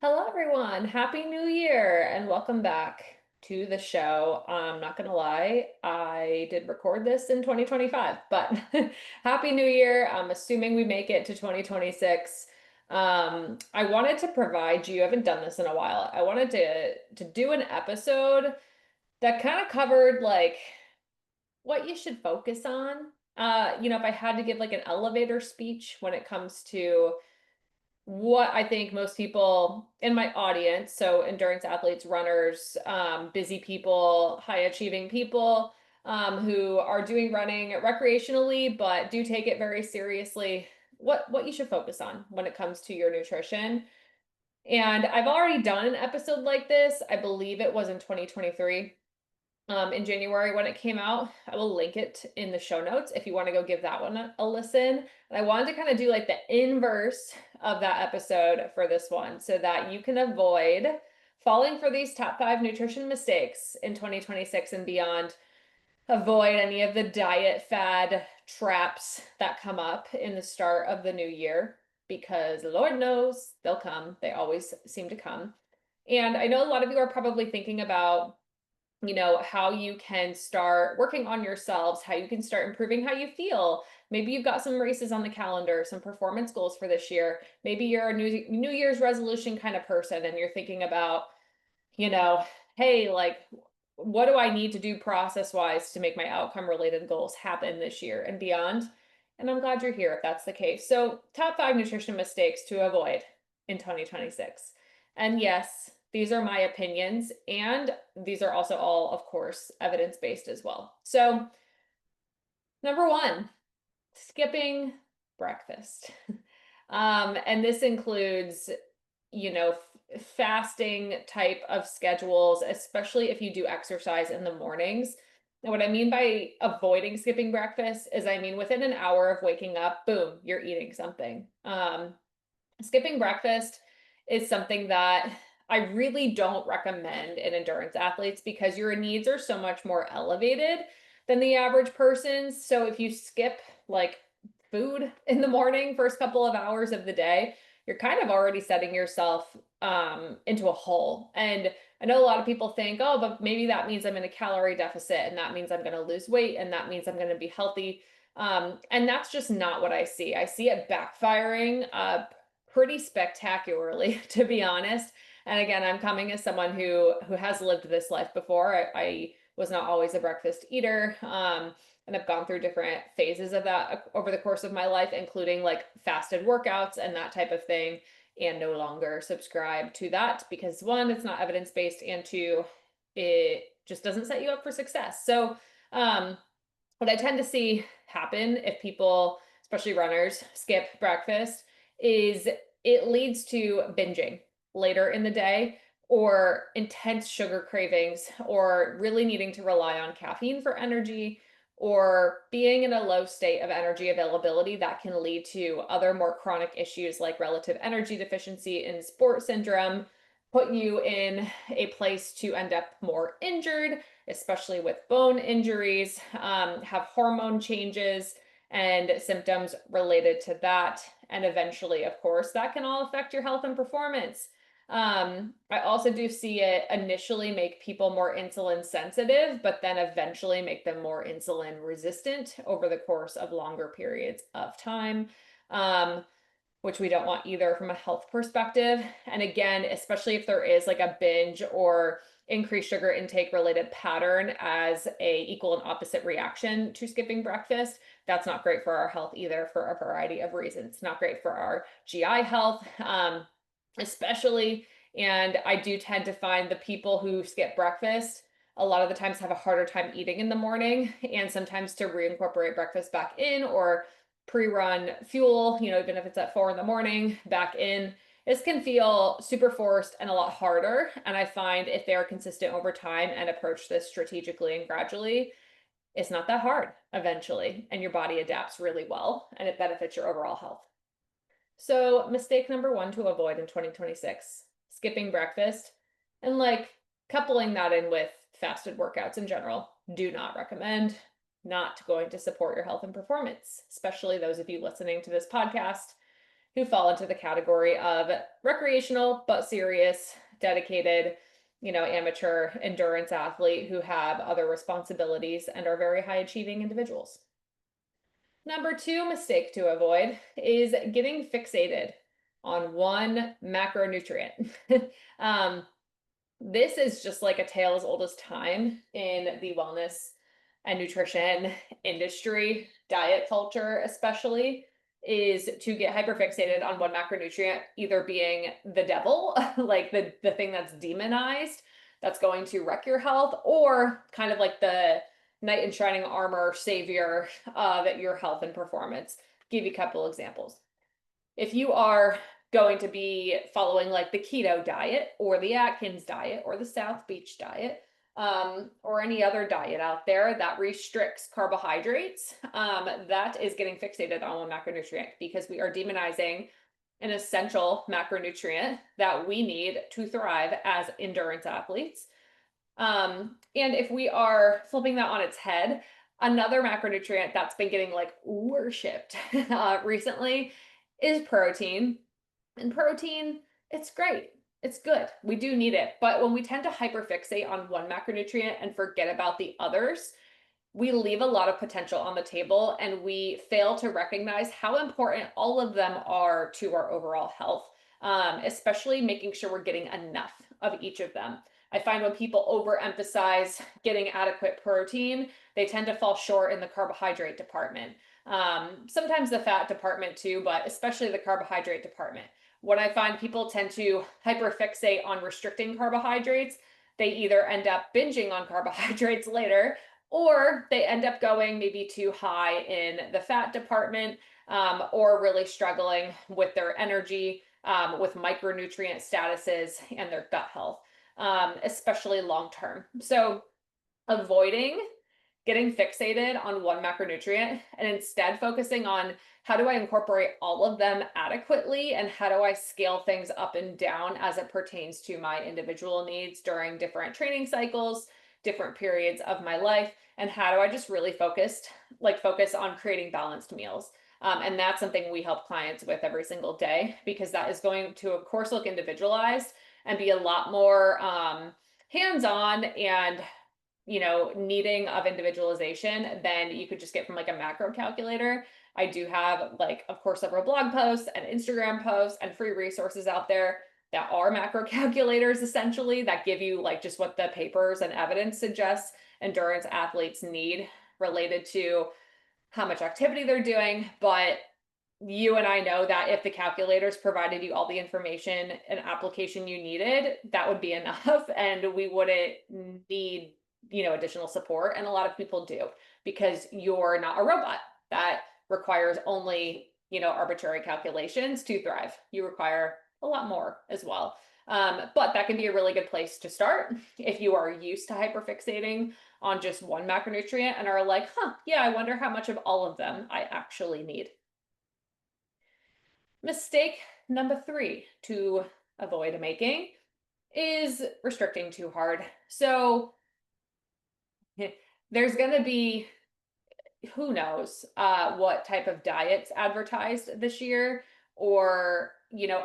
Hello, everyone. Happy New Year and welcome back to the show. I'm not going to lie, I did record this in 2025, but Happy New Year. I'm assuming we make it to 2026. I wanted to provide you, I haven't done this in a while. I wanted to do an episode that kind of covered like what you should focus on. If I had to give like an elevator speech when it comes to what I think most people in my audience, so endurance athletes, runners, busy people, high achieving people, who are doing running recreationally but do take it very seriously, what you should focus on when it comes to your nutrition. And I've already done an episode like this. I believe it was in 2023, in January when it came out. I will link it in the show notes if you want to go give that one a listen. And I wanted to kind of do like the inverse of that episode for this one so that you can avoid falling for these top 5 nutrition mistakes in 2026 and beyond. Avoid any of the diet fad traps that come up in the start of the new year because Lord knows they'll come. They always seem to come. And I know a lot of you are probably thinking about how you can start working on yourselves, how you can start improving how you feel. Maybe you've got some races on the calendar, some performance goals for this year. Maybe you're a New Year's resolution kind of person and you're thinking about, you know, hey, like, what do I need to do process wise to make my outcome related goals happen this year and beyond? And I'm glad you're here if that's the case. So, top 5 nutrition mistakes to avoid in 2026. And yes, these are my opinions, and these are also all, of course, evidence based as well. So, number one, skipping breakfast. And this includes, fasting type of schedules, especially if you do exercise in the mornings. And what I mean by avoiding skipping breakfast is I mean within an hour of waking up, boom, you're eating something. Skipping breakfast is something that I really don't recommend in endurance athletes because your needs are so much more elevated than the average person's. So if you skip like food in the morning, first couple of hours of the day, you're kind of already setting yourself into a hole. And I know a lot of people think, oh, but maybe that means I'm in a calorie deficit and that means I'm going to lose weight and that means I'm going to be healthy. And that's just not what I see. I see it backfiring pretty spectacularly, to be honest. And again, I'm coming as someone who has lived this life before. I was not always a breakfast eater. And I've gone through different phases of that over the course of my life, including like fasted workouts and that type of thing, and no longer subscribe to that because one, it's not evidence-based, and two, it just doesn't set you up for success. So, what I tend to see happen if people, especially runners, skip breakfast is it leads to binging later in the day or intense sugar cravings or really needing to rely on caffeine for energy or being in a low state of energy availability that can lead to other more chronic issues like relative energy deficiency and sport syndrome, put you in a place to end up more injured, especially with bone injuries, have hormone changes and symptoms related to that. And eventually, of course, that can all affect your health and performance. I also do see it initially make people more insulin sensitive, but then eventually make them more insulin resistant over the course of longer periods of time. Which we don't want either from a health perspective. And again, especially if there is like a binge or increased sugar intake related pattern as a equal and opposite reaction to skipping breakfast, that's not great for our health either for a variety of reasons. It's not great for our GI health, especially. And I do tend to find the people who skip breakfast a lot of the times have a harder time eating in the morning and sometimes to reincorporate breakfast back in or pre-run fuel, even if it's at 4 in the morning, back in. This can feel super forced and a lot harder. And I find if they're consistent over time and approach this strategically and gradually, it's not that hard eventually. And your body adapts really well and it benefits your overall health. So, mistake number 1 to avoid in 2026, skipping breakfast and like coupling that in with fasted workouts in general. Do not recommend, not going to support your health and performance, especially those of you listening to this podcast who fall into the category of recreational but serious, dedicated, amateur endurance athlete who have other responsibilities and are very high achieving individuals. Number two mistake to avoid is getting fixated on one macronutrient. This is just like a tale as old as time in the wellness and nutrition industry, diet culture especially, is to get hyperfixated on one macronutrient, either being the devil, like the thing that's demonized, that's going to wreck your health, or kind of like the knight in shining armor savior of your health and performance. Give you a couple examples. If you are going to be following like the keto diet or the Atkins diet or the South Beach diet, or any other diet out there that restricts carbohydrates, that is getting fixated on one macronutrient because we are demonizing an essential macronutrient that we need to thrive as endurance athletes. And if we are flipping that on its head, another macronutrient that's been getting like worshipped recently is protein. And protein, it's great. It's good. We do need it. But when we tend to hyperfixate on one macronutrient and forget about the others, we leave a lot of potential on the table and we fail to recognize how important all of them are to our overall health, especially making sure we're getting enough of each of them. I find when people overemphasize getting adequate protein, they tend to fall short in the carbohydrate department. Sometimes the fat department too, but especially the carbohydrate department. When I find people tend to hyperfixate on restricting carbohydrates, they either end up binging on carbohydrates later, or they end up going maybe too high in the fat department, or really struggling with their energy, with micronutrient statuses and their gut health, especially long term. So avoiding getting fixated on one macronutrient and instead focusing on how do I incorporate all of them adequately and how do I scale things up and down as it pertains to my individual needs during different training cycles, different periods of my life, and how do I just really focus on creating balanced meals. And that's something we help clients with every single day because that is going to, of course, look individualized and be a lot more hands-on and needing of individualization than you could just get from like a macro calculator. I do have of course, several blog posts and Instagram posts and free resources out there that are macro calculators essentially that give you just what the papers and evidence suggests endurance athletes need related to how much activity they're doing. But you and I know that if the calculators provided you all the information and application you needed, that would be enough and we wouldn't need additional support. And a lot of people do because you're not a robot that requires only, arbitrary calculations to thrive. You require a lot more as well. But that can be a really good place to start if you are used to hyperfixating on just one macronutrient and are like, yeah, I wonder how much of all of them I actually need. Mistake number 3 to avoid making is restricting too hard. So there's going to be, who knows, what type of diets advertised this year or,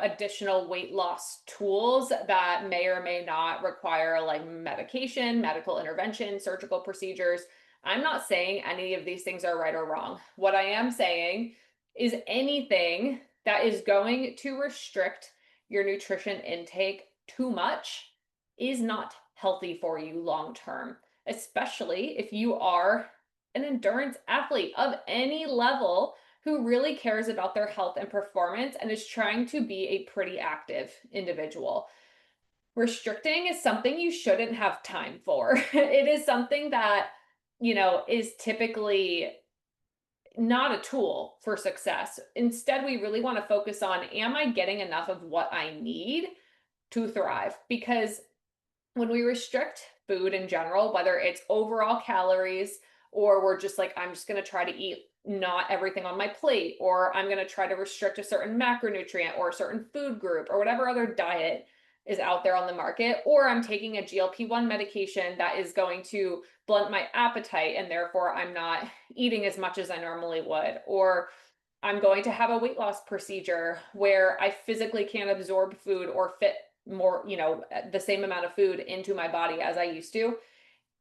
additional weight loss tools that may or may not require medication, medical intervention, surgical procedures. I'm not saying any of these things are right or wrong. What I am saying is anything that is going to restrict your nutrition intake too much is not healthy for you long term, especially if you are an endurance athlete of any level who really cares about their health and performance and is trying to be a pretty active individual. Restricting is something you shouldn't have time for. It is something that, is typically not a tool for success. Instead, we really want to focus on, am I getting enough of what I need to thrive? Because when we restrict food in general, whether it's overall calories or we're just I'm just going to try to eat not everything on my plate, or I'm going to try to restrict a certain macronutrient or a certain food group or whatever other diet is out there on the market, or I'm taking a GLP-1 medication that is going to blunt my appetite and therefore I'm not eating as much as I normally would, or I'm going to have a weight loss procedure where I physically can't absorb food or fit more, the same amount of food into my body as I used to.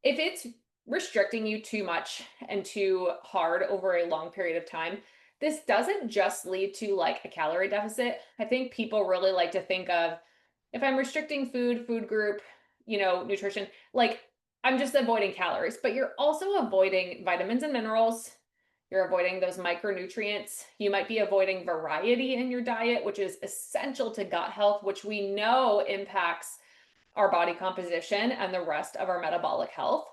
If it's restricting you too much and too hard over a long period of time, this doesn't just lead to like a calorie deficit. I think people really like to think of, if I'm restricting food group, nutrition, like I'm just avoiding calories, but you're also avoiding vitamins and minerals. You're avoiding those micronutrients. You might be avoiding variety in your diet, which is essential to gut health, which we know impacts our body composition and the rest of our metabolic health.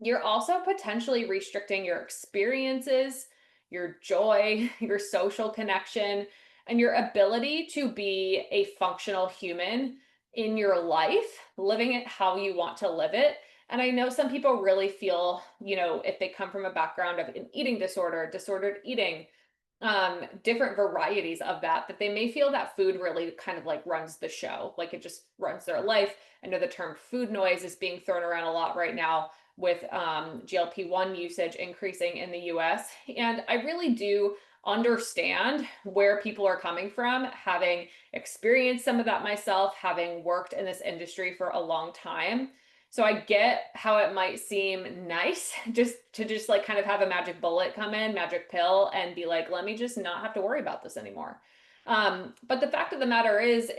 You're also potentially restricting your experiences, your joy, your social connection, and your ability to be a functional human in your life, living it how you want to live it. And I know some people really feel, if they come from a background of an eating disorder, disordered eating, different varieties of that they may feel that food really kind of like runs the show, like it just runs their life. I know the term food noise is being thrown around a lot right now with GLP-1 usage increasing in the US. And I really do understand where people are coming from, having experienced some of that myself, having worked in this industry for a long time. So I get how it might seem nice just to like kind of have a magic bullet come in, magic pill, and be like, let me just not have to worry about this anymore. But the fact of the matter is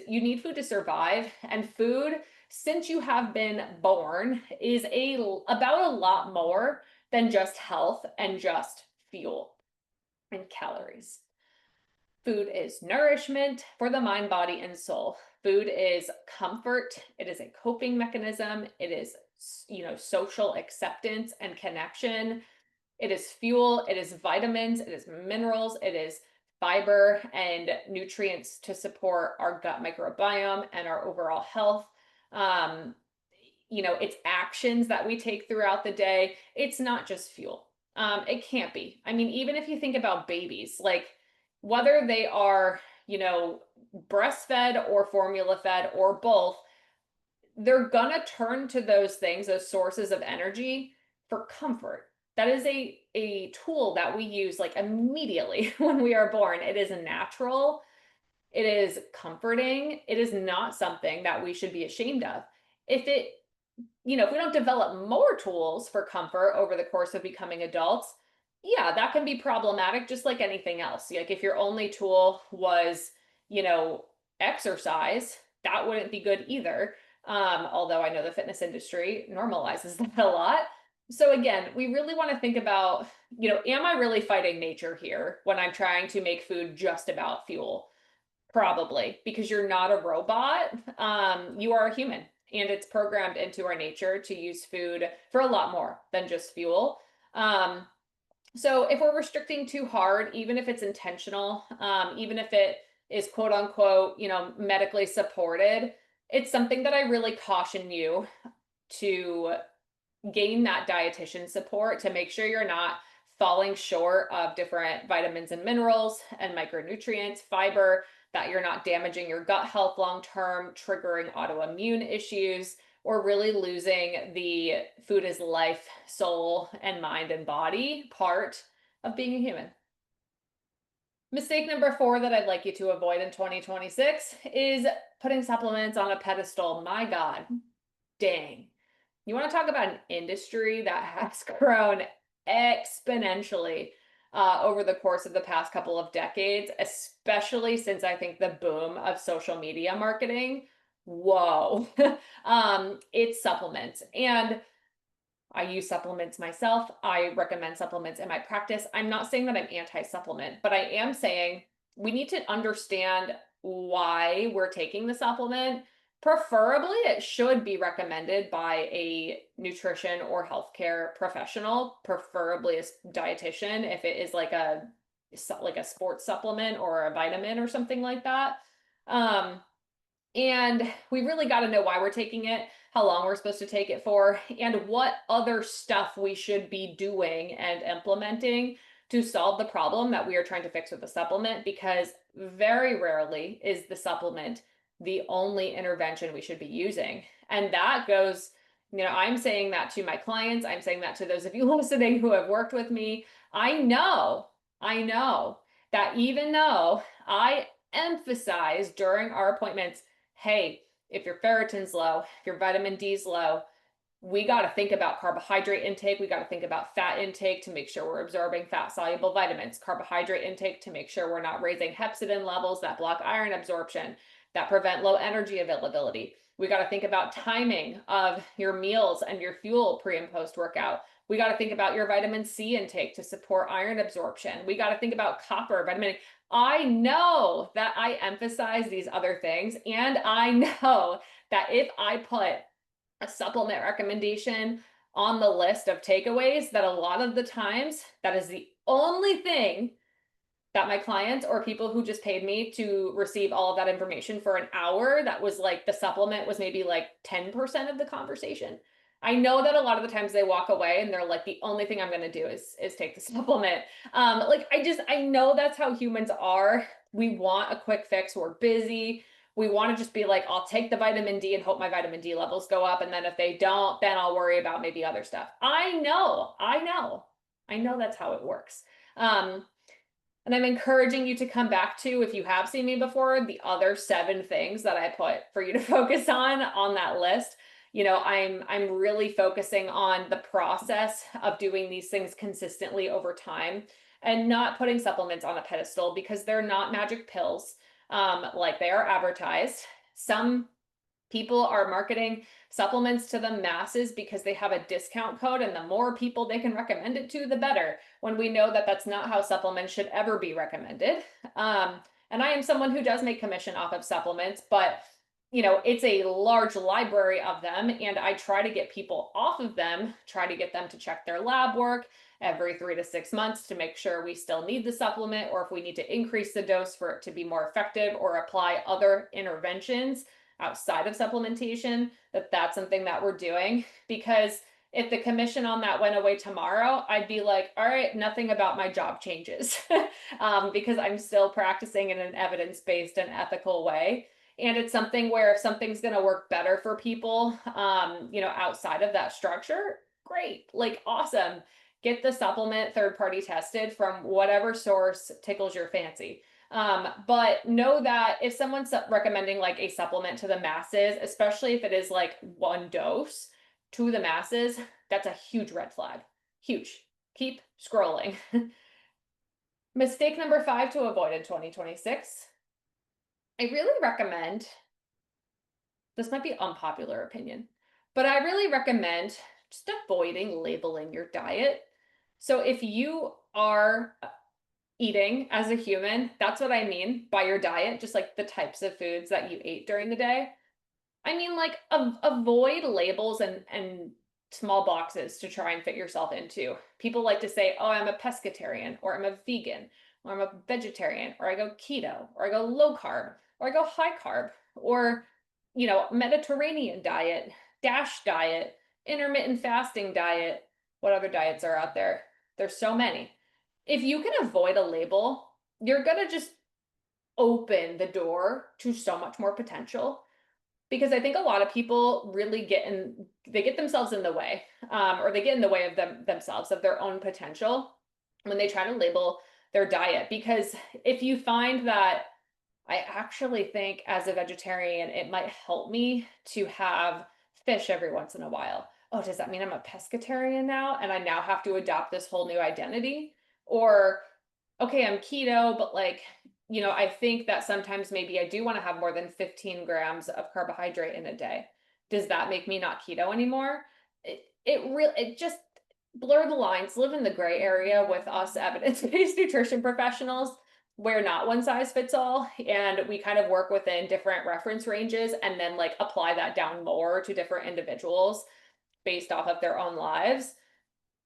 you need food to survive, and food, since you have been born, is about a lot more than just health and just fuel and calories. Food is nourishment for the mind, body, and soul. Food is comfort. It is a coping mechanism. It is, social acceptance and connection. It is fuel. It is vitamins. It is minerals. It is fiber and nutrients to support our gut microbiome and our overall health. It's actions that we take throughout the day. It's not just fuel. It can't be. I mean, even if you think about babies, like whether they are, breastfed or formula fed or both, they're gonna turn to those things, those sources of energy for comfort. That is a tool that we use like immediately when we are born. It is natural. It is comforting. It is not something that we should be ashamed of. If it, if we don't develop more tools for comfort over the course of becoming adults, yeah, that can be problematic, just like anything else. Like if your only tool was, exercise, that wouldn't be good either. Although I know the fitness industry normalizes that a lot. So again, we really want to think about, am I really fighting nature here when I'm trying to make food just about fuel? Probably, because you're not a robot. You are a human, and it's programmed into our nature to use food for a lot more than just fuel. So if we're restricting too hard, even if it's intentional, even if it is quote unquote, medically supported, it's something that I really caution you to gain that dietitian support to make sure you're not falling short of different vitamins and minerals and micronutrients, fiber, that you're not damaging your gut health long term, triggering autoimmune issues, or really losing the food is life, soul, and mind and body part of being a human. Mistake number 4 that I'd like you to avoid in 2026 is putting supplements on a pedestal. My God, dang. You want to talk about an industry that has grown exponentially over the course of the past couple of decades, especially since I think the boom of social media marketing. Whoa. It's supplements. And I use supplements myself. I recommend supplements in my practice. I'm not saying that I'm anti-supplement, but I am saying we need to understand why we're taking the supplement. Preferably, it should be recommended by a nutrition or healthcare professional, preferably a dietitian, if it is like a sports supplement or a vitamin or something like that. And we really got to know why we're taking it, how long we're supposed to take it for, and what other stuff we should be doing and implementing to solve the problem that we are trying to fix with the supplement, because very rarely is the supplement the only intervention we should be using. And that goes, I'm saying that to my clients. I'm saying that to those of you listening who have worked with me. I know that even though I emphasize during our appointments, hey, if your ferritin's low, if your vitamin D's low, we got to think about carbohydrate intake. We got to think about fat intake to make sure we're absorbing fat soluble vitamins, carbohydrate intake to make sure we're not raising hepcidin levels that block iron absorption, that prevent low energy availability. We got to think about timing of your meals and your fuel pre and post workout. We got to think about your vitamin C intake to support iron absorption. We got to think about copper, vitamin. I know that I emphasize these other things, and I know that if I put a supplement recommendation on the list of takeaways, that a lot of the times that is the only thing that my clients or people who just paid me to receive all of that information for an hour, that was like the supplement was maybe like 10% of the conversation. I know that a lot of the times they walk away and they're like, the only thing I'm going to do is take the supplement. Like I know that's how humans are. We want a quick fix. We're busy. We want to just be like, I'll take the vitamin D and hope my vitamin D levels go up. And then if they don't, then I'll worry about maybe other stuff. I know that's how it works. And I'm encouraging you to come back to, if you have seen me before, the other 7 things that I put for you to focus on that list. You know, I'm really focusing on the process of doing these things consistently over time and not putting supplements on a pedestal because they're not magic pills like they are advertised. Some people are marketing supplements to the masses because they have a discount code, and the more people they can recommend it to, the better, when we know that that's not how supplements should ever be recommended. And I am someone who does make commission off of supplements, but you know, it's a large library of them, and I try to get people off of them, try to get them to check their lab work every 3 to 6 months to make sure we still need the supplement, or if we need to increase the dose for it to be more effective or apply other interventions outside of supplementation, that's something that we're doing. Because if the commission on that went away tomorrow, I'd be like, all right, nothing about my job changes because I'm still practicing in an evidence-based and ethical way. And it's something where if something's going to work better for people, you know, outside of that structure, great, like awesome. Get the supplement third party tested from whatever source tickles your fancy. But know that if someone's recommending like a supplement to the masses, especially if it is like 1 dose to the masses, that's a huge red flag. Huge. Keep scrolling. Mistake number 5 to avoid in 2026. I really recommend, this might be unpopular opinion, but I really recommend just avoiding labeling your diet. So if you are eating as a human, that's what I mean by your diet, just like the types of foods that you ate during the day. I mean, like avoid labels and small boxes to try and fit yourself into. People like to say, oh, I'm a pescatarian, or I'm a vegan, or I'm a vegetarian, or I go keto, or I go low carb, or I go high carb, or, you know, Mediterranean diet, DASH diet, intermittent fasting diet. What other diets are out there? There's so many. If you can avoid a label, you're going to just open the door to so much more potential. Because I think a lot of people really they get themselves in the way, or they get in the way of themselves, of their own potential when they try to label their diet. Because if you find that, I actually think as a vegetarian, it might help me to have fish every once in a while. Oh, does that mean I'm a pescatarian now? And I now have to adopt this whole new identity? Or, okay, I'm keto, but like, you know, I think that sometimes maybe I do want to have more than 15 grams of carbohydrate in a day. Does that make me not keto anymore? It just blur the lines, live in the gray area with us evidence-based nutrition professionals. We're not one size fits all, and we kind of work within different reference ranges and then like apply that down more to different individuals based off of their own lives.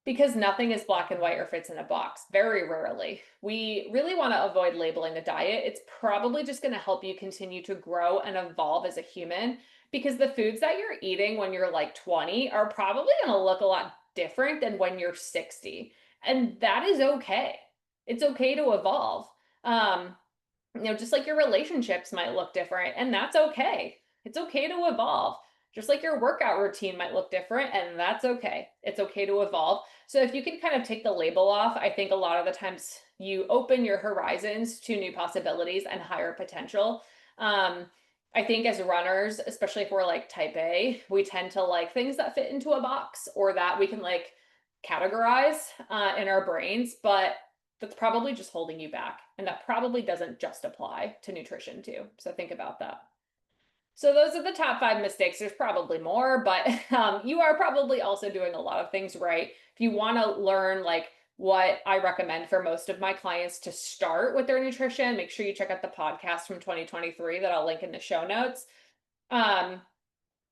Because nothing is black and white or fits in a box, very rarely. We really want to avoid labeling the diet. It's probably just going to help you continue to grow and evolve as a human, because the foods that you're eating when you're like 20 are probably going to look a lot different than when you're 60. And that is okay. It's okay to evolve. You know, just like your relationships might look different, and that's okay. It's okay to evolve. Just like your workout routine might look different, and that's okay. It's okay to evolve. So if you can kind of take the label off, I think a lot of the times you open your horizons to new possibilities and higher potential. I think as runners, especially if we're like type A, we tend to like things that fit into a box or that we can like categorize in our brains, but that's probably just holding you back. And that probably doesn't just apply to nutrition too. So think about that. So those are the top 5 mistakes. There's probably more, but you are probably also doing a lot of things right. If you want to learn like what I recommend for most of my clients to start with their nutrition, make sure you check out the podcast from 2023 that I'll link in the show notes. Um,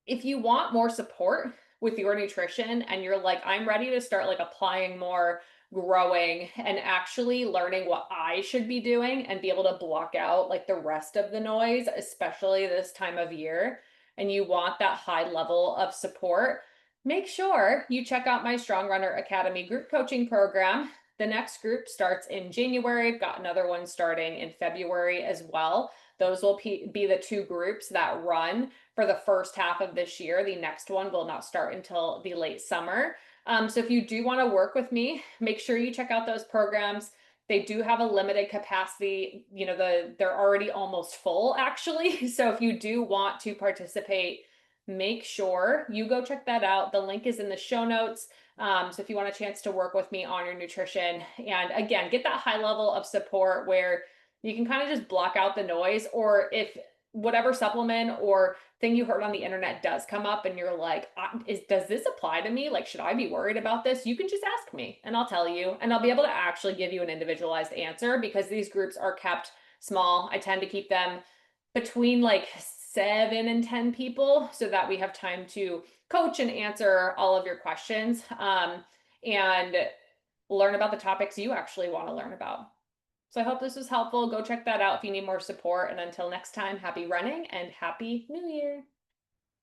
if you want more support with your nutrition and you're like, I'm ready to start like applying more, growing, and actually learning what I should be doing and be able to block out like the rest of the noise, especially this time of year, and you want that high level of support, make sure you check out my Strong Runner Academy group coaching program. The next group starts in January. I've got another one starting in February as well. Those will be the 2 groups that run for the first half of this year. The next one will not start until the late summer. So if you do want to work with me, make sure you check out those programs. They do have a limited capacity. You know, they're already almost full actually. So if you do want to participate, make sure you go check that out. The link is in the show notes. So if you want a chance to work with me on your nutrition and again, get that high level of support where you can kind of just block out the noise, or if whatever supplement or thing you heard on the internet does come up and you're like, does this apply to me? Like, should I be worried about this? You can just ask me and I'll tell you, and I'll be able to actually give you an individualized answer because these groups are kept small. I tend to keep them between like 7 and 10 people so that we have time to coach and answer all of your questions and learn about the topics you actually want to learn about. So I hope this was helpful. Go check that out if you need more support. And until next time, happy running and happy New Year.